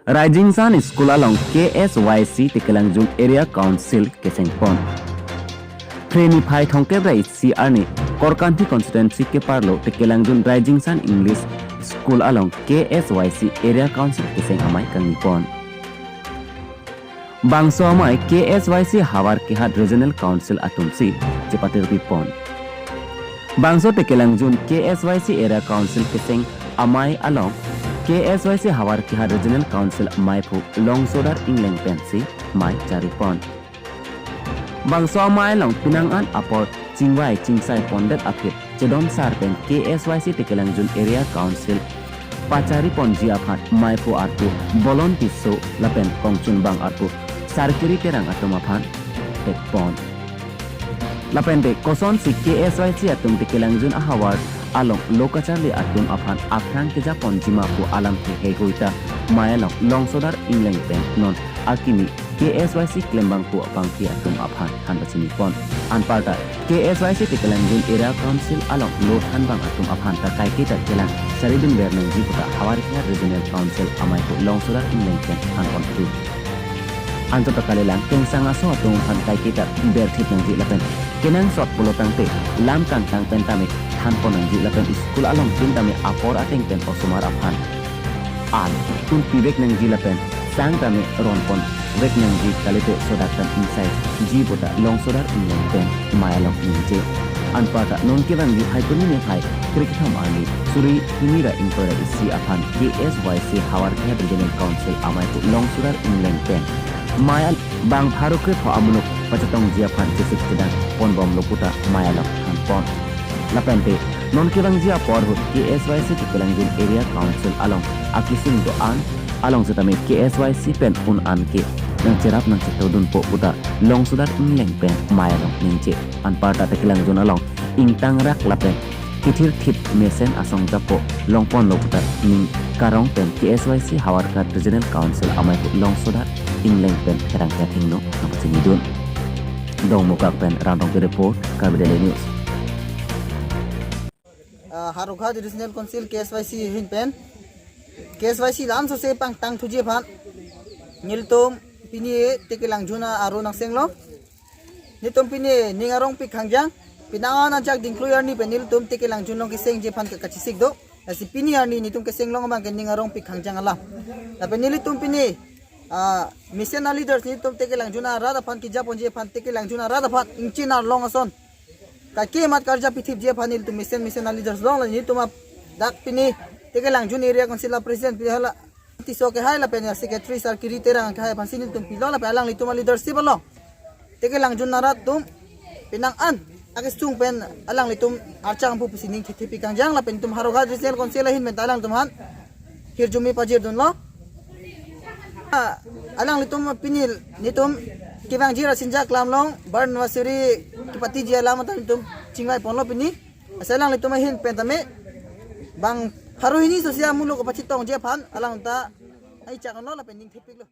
Rising Sun School along KSYC Tekelangjun Area Council Keseng Pon. Training Pai Thongkebra CR ni Korkanti constituency ke parlo Tekelangjun Rising Sun English School along KSYC Area Council Keseng Amei Kangni Pon. Bangso Amei KSYC Hawar Kehat Regional Council Atumsi Cepatir Pon. Bangso Tekelangjun KSYC Area Council Keseng Amei along KSYC Hawar Kehat Regional Council Maipu Longsodar Ingleng Pensi Mai Cari Pon. Bangso Amei long Pinangan Apor Cingwai Cingsai Pondet Apit Cedon Sarpen KSYC Tekelangjun Area Council Pacari Pon Jiapat Maipu Arpu Bolon Tiso Lapen Kongchun Bang Arpu Sarkiri Terang Atumapan Tek Pon. Lapen de Koson si KSYC Atum Tekelangjun Ahawar along Lokacharli Atum Apan Afran Keja Pon Jimapu Alam Ke Hegoita Mayalong Longsodar Ingleng Pen Non Akini KSYC Klembangku Apangki Atum Apan Hanbachini Pon Anparta KSYC Tekelangjun Area Council along Lo Hanbang Atum Apan Takai Kita Kelang Saridun Bernang Jiputa Hawariknya Regional Council Amaiku Longsodar Ingleng Pen Anpon Tu Anto Takalilang Kengsang Aso Atum Hantai Kita Bertit Nang Jilapen Kenang Sot Pulotang Te Lam Kantang Pentamik Hanpon Nang Jilapen Iskul along Tintami Apor Ateng Pen Osumar Apan Al Tun Pibek Nang Jilapen Sang Tami Ronpon Wek Nang Jil Kalite Sodatan Inside Jiputa Longsodar Ingleng Pen Mayalong Inje Anpata Non Kivang Di Haipuni Hai Krikitam Ani Suri Himira Impera Isi Apan KSYC Hawarknya Regional Council Amaiku Longsodar Ingleng Pen Mayal Bang Haruke Pho Amunuk Pacatong Jiapan Cisik Sedang Pon Bom Lokuta Mayalong Hanpon Lapente Non Kivang Jia Porhut KSYC Tekelangjun Area Council along Akising Doan along Setame KSYC Pen Un Anke Nang Cerap Nang Citodun Po Puta Longsodar Ingleng Pen Mayalong Ningce Anparta Tekelangjun along Ingtang Rak Lapen Kitir Tip Mesen Asong Japo Longpon Lokuta Ning Karong Pen KSYC Hawarkat Regional Council Amaiku Longsodar Ingleng Pen Herang Kating No Kapacini Dun Dong Mukak Pen Rantong ke Report Kabedele News Harukha Regional Council KSYC Hin Pen KSYC Lam So Se Pang Tang Tuje Phan Niltom Pini Tekelangjuna Aro Nang Senglo Nitom Pini Ningarong Pi Kangjang Pinangan Ajak Dinkluyer Ni Pen Niltom Tekelangjun Long Keseng Je Phan Kachisik Do Asi Pini Arni Nitum Keseng Long Bang Ningarong Pi Kangjang Ala Tapi Nilitum Pini Mission leaders Nitum Tekelangjuna Rada Phan Ki Japon Je Phan Tekelangjuna Rada Phan Ingchina Long Ason Kaki mat karja pitip je Phan Niltum Mission leaders Long La Nitum Dak Pini Tekelangjun Area Council President Pihala Tiso ke hai la pen secretary Sarkiri Terang Kai Phan Sinil Tum Pilo la Palang Litum leadership lo Tekelangjun Narat Tum Pinangan Agis Tung Pen Alang Litum Archang Pu Sining Tipi Kangjang la Pen Tum Haroga Regional Council Hin Mentalang Tumhan Hirjumi Pajir Dun lo Alang Litum Pinil Nitum Kivang Jira Sinjak Lam Long Barn Wasiri Kipati Jia Lam Tum Cingwai Pon lo Pini Asalang Litum Hin Pentame Bang Haru ini sosial muluk Pacitong Je Phan Alang Ta ai chak no la pending thipik lo